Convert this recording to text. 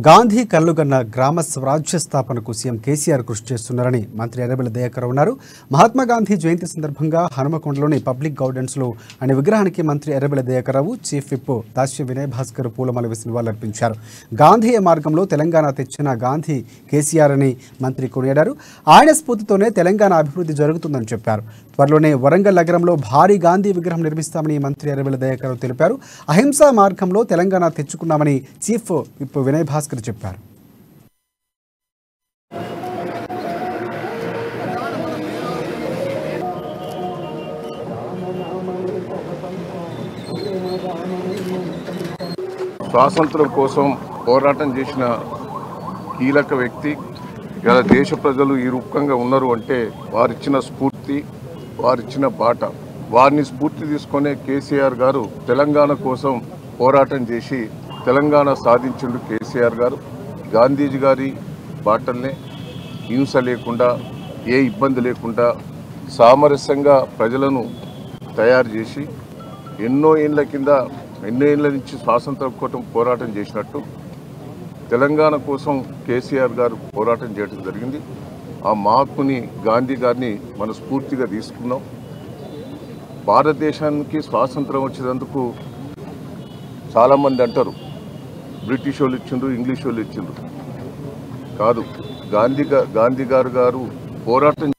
గాంధీ కల్లుగన్న గ్రామ స్వరాజ్య స్థాపనకు సీఎం కేసీఆర్ కృషి చేస్తున్నారని మంత్రి ఎర్రబెల్లి దయాకర్ అన్నారు. మహాత్మా గాంధీ జయంతి సందర్భంగా హనుమకొండలోని పబ్లిక్ గార్డెన్స్లో ఆయన విగ్రహానికి మంత్రి ఎర్రబెల్లి దయాకర్ రావు, చీఫ్ విప్ దాస్య వినయ్ భాస్కర్ పూలమాల వేసి నివాళులర్పించారు. గాంధీయ మార్గంలో తెలంగాణ తెచ్చిన గాంధీ కేసీఆర్ అని మంత్రి కొనియాడారు. ఆయన స్ఫూర్తితోనే తెలంగాణ అభివృద్ధి జరుగుతుందని చెప్పారు. త్వరలోనే వరంగల్ నగరంలో భారీ గాంధీ విగ్రహం నిర్మిస్తామని మంత్రి ఎర్రబెల్లి దయాకర్ రావు తెలిపారు. అహింసా మార్గంలో తెలంగాణ తెచ్చుకున్నామని చీఫ్ విప్ వినయ్ భాస్కర్ చెప్పారు. స్వాతంత్రం కోసం పోరాటం చేసిన కీలక వ్యక్తి ఇలా దేశ ప్రజలు ఈ రూపంగా ఉన్నారు అంటే వారిచ్చిన స్ఫూర్తి, వారిచ్చిన బాట, వారిని స్ఫూర్తి తీసుకునే కేసీఆర్ గారు తెలంగాణ కోసం పోరాటం చేసి తెలంగాణ సాధించిండు. కేసీఆర్ గారు గాంధీజీ గారి బాటల్నే హింస లేకుండా, ఏ ఇబ్బంది లేకుండా సామరస్యంగా ప్రజలను తయారు చేసి ఎన్నో ఏళ్ళ నుంచి స్వాతంత్రం కోసం పోరాటం చేసినట్టు తెలంగాణ కోసం కేసీఆర్ గారు పోరాటం చేయడం జరిగింది. ఆ మహాత్ముని గాంధీ గారిని మన స్ఫూర్తిగా తీసుకున్నాం. భారతదేశానికి స్వాతంత్రం వచ్చేందుకు చాలామంది అంటారు బ్రిటిష్ వాళ్ళు ఇచ్చిండ్రు, ఇంగ్లీష్ వాళ్ళు ఇచ్చిండ్రు. కాదు, గాంధీ గారు పోరాటం